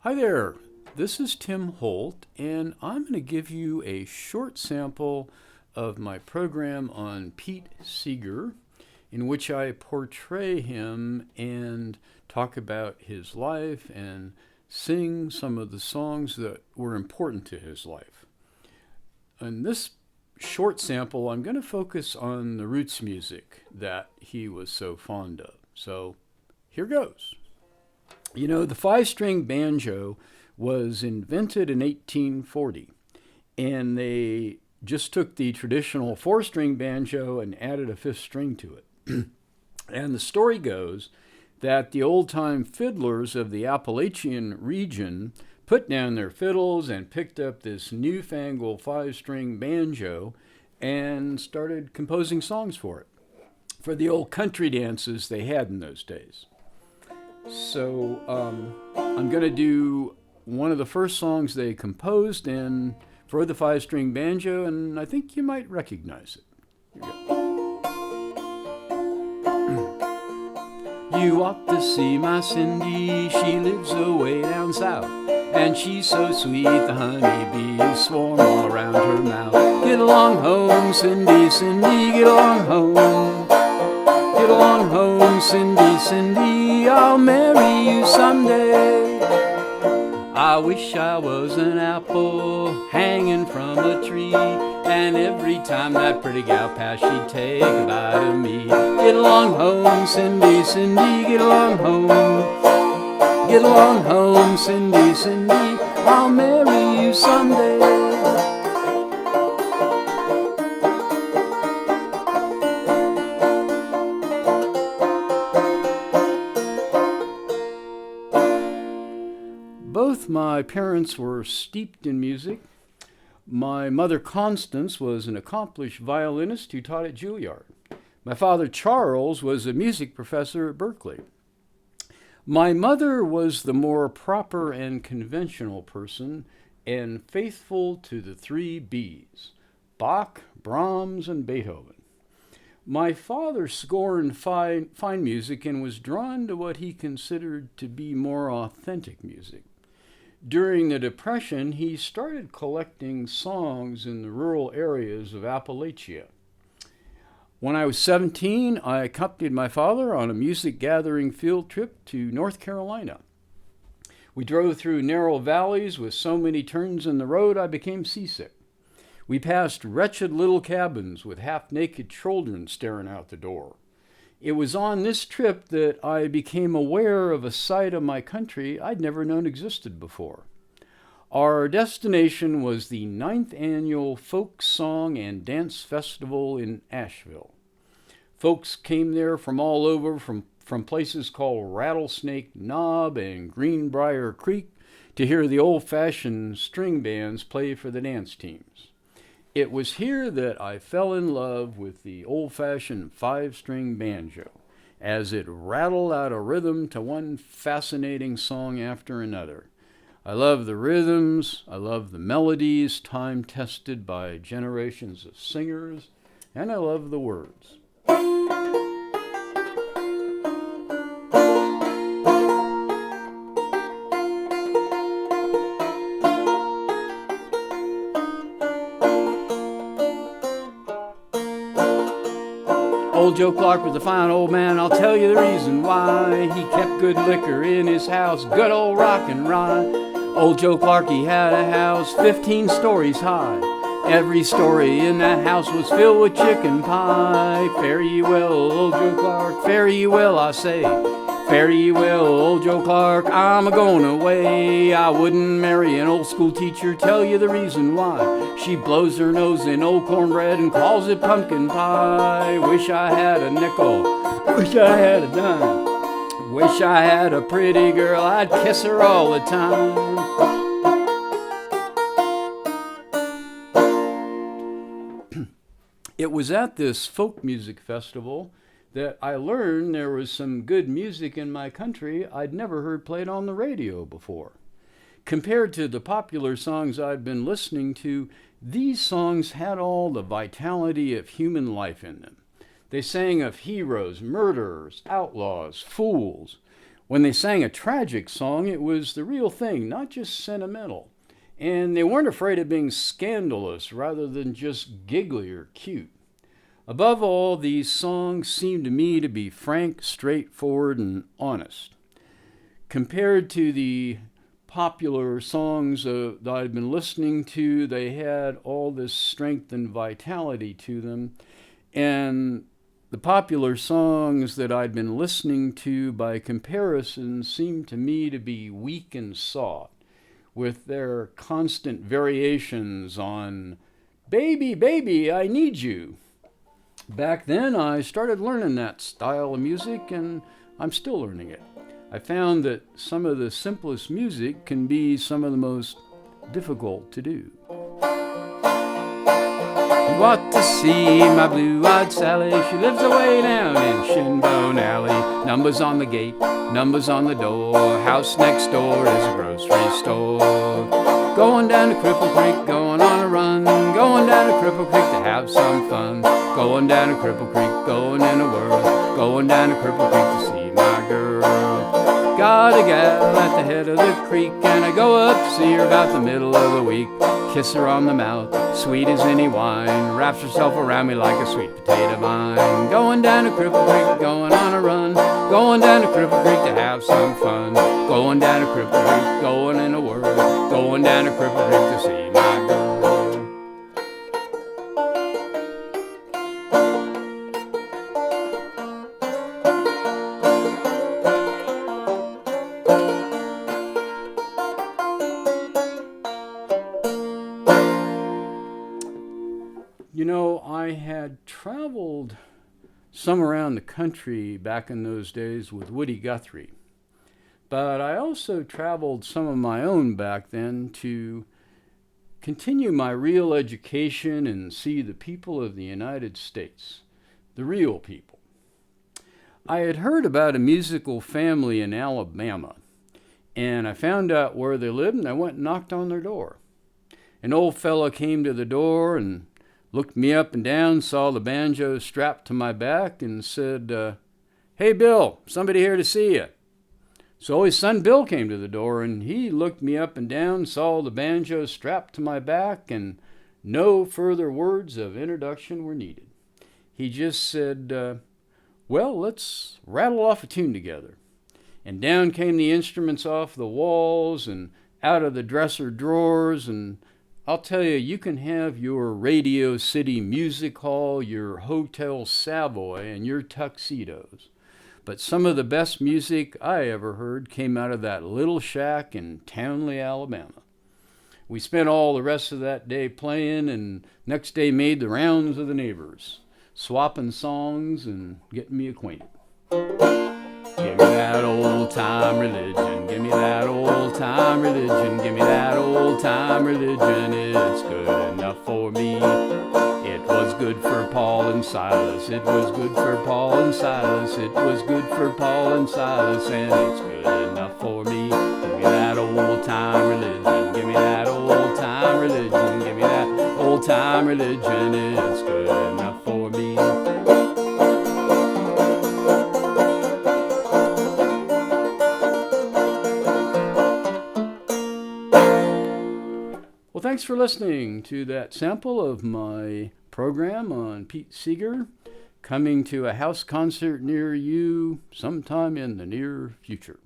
Hi there, this is Tim Holt, and I'm going to give you a short sample of my program on Pete Seeger, in which I portray him and talk about his life and sing some of the songs that were important to his life. In this short sample, I'm going to focus on the roots music that he was so fond of. So here goes. You know, the five-string banjo was invented in 1840, and they just took the traditional four-string banjo and added a fifth string to it. And the story goes that the old-time fiddlers of the Appalachian region put down their fiddles and picked up this newfangled five-string banjo and started composing songs for it, for the old country dances they had in those days. So I'm going to do one of the first songs they composed and for the five-string banjo, and I think you might recognize it. Here we go. You ought to see my Cindy, she lives away down south, and she's so sweet the honeybees swarm all around her mouth. Get along home, Cindy, Cindy, get along home. Get along home, Cindy, Cindy, I'll marry you someday. I wish I was an apple hanging from a tree, and every time that pretty gal passed, she'd take a bite of me. Get along home, Cindy, Cindy, get along home. Get along home, Cindy, Cindy, I'll marry you someday. Both my parents were steeped in music. My mother, Constance, was an accomplished violinist who taught at Juilliard. My father, Charles, was a music professor at Berkeley. My mother was the more proper and conventional person and faithful to the three B's: Bach, Brahms, and Beethoven. My father scorned fine music and was drawn to what he considered to be more authentic music. During the Depression, he started collecting songs in the rural areas of Appalachia. When I was 17, I accompanied my father on a music gathering field trip to North Carolina. We drove through narrow valleys with so many turns in the road I became seasick. We passed wretched little cabins with half-naked children staring out the door. It was on this trip that I became aware of a side of my country I'd never known existed before. Our destination was the 9th annual Folk Song and Dance Festival in Asheville. Folks came there from all over, from places called Rattlesnake Knob and Greenbrier Creek, to hear the old-fashioned string bands play for the dance teams. It was here that I fell in love with the old-fashioned five-string banjo, as it rattled out a rhythm to one fascinating song after another. I love the rhythms, I love the melodies, time-tested by generations of singers, and I love the words. Old Joe Clark was a fine old man, I'll tell you the reason why. He kept good liquor in his house, good old rock and rye. Old Joe Clark, he had a house 15 stories high. Every story in that house was filled with chicken pie. Fare ye well, old Joe Clark, fare ye well, I say. Fare ye well, old Joe Clark, I'm a-going away. I wouldn't marry an old school teacher, tell you the reason why. She blows her nose in old cornbread and calls it pumpkin pie. Wish I had a nickel, wish I had a dime. Wish I had a pretty girl, I'd kiss her all the time. It was at this folk music festival that I learned there was some good music in my country I'd never heard played on the radio before. Compared to the popular songs I'd been listening to, these songs had all the vitality of human life in them. They sang of heroes, murderers, outlaws, fools. When they sang a tragic song, it was the real thing, not just sentimental. And they weren't afraid of being scandalous rather than just giggly or cute. Above all, these songs seemed to me to be frank, straightforward, and honest. Compared to the popular songs that I'd been listening to, they had all this strength and vitality to them. And the popular songs that I'd been listening to, by comparison, seemed to me to be weak and soft, with their constant variations on "Baby, baby, I need you." Back then, I started learning that style of music, and I'm still learning it. I found that some of the simplest music can be some of the most difficult to do. You ought to see my blue-eyed Sally. She lives away down in Shinbone Alley. Numbers on the gate, numbers on the door. House next door is a grocery store. Going down to Cripple Creek, going on a run. Going down to Cripple Creek to have some fun. Going down to Cripple Creek, going in a whirl. Going down to Cripple Creek to see my girl. Got a gal at the head of the creek, and I go up to see her about the middle of the week. Kiss her on the mouth, sweet as any wine, wraps herself around me like a sweet potato vine. Going down to Cripple Creek, going on a run. Going down to Cripple Creek to have some fun. Going down to Cripple Creek, going in a whirl. Going down to Cripple Creek to see my girl. You know, I had traveled some around the country back in those days with Woody Guthrie, but I also traveled some of my own back then to continue my real education and see the people of the United States, the real people. I had heard about a musical family in Alabama, and I found out where they lived, and I went and knocked on their door. An old fella came to the door and looked me up and down, saw the banjo strapped to my back, and said, "Hey, Bill, somebody here to see you." So his son Bill came to the door, and he looked me up and down, saw the banjo strapped to my back, and no further words of introduction were needed. He just said, "Well, let's rattle off a tune together." And down came the instruments off the walls and out of the dresser drawers, and I'll tell you, you can have your Radio City Music Hall, your Hotel Savoy, and your tuxedos. But some of the best music I ever heard came out of that little shack in Townley, Alabama. We spent all the rest of that day playing, and next day made the rounds of the neighbors, swapping songs and getting me acquainted. Give me that old-time religion, give me that old-time religion, give me that old-time religion, it's good enough for me. It was good for Paul and Silas, it was good for Paul and Silas, it was good for Paul and Silas, and it's good enough for me. Give me that old-time religion, give me that old-time religion, give me that old-time religion, it's good enough for me. Well, thanks for listening to that sample of my program on Pete Seeger, coming to a house concert near you sometime in the near future.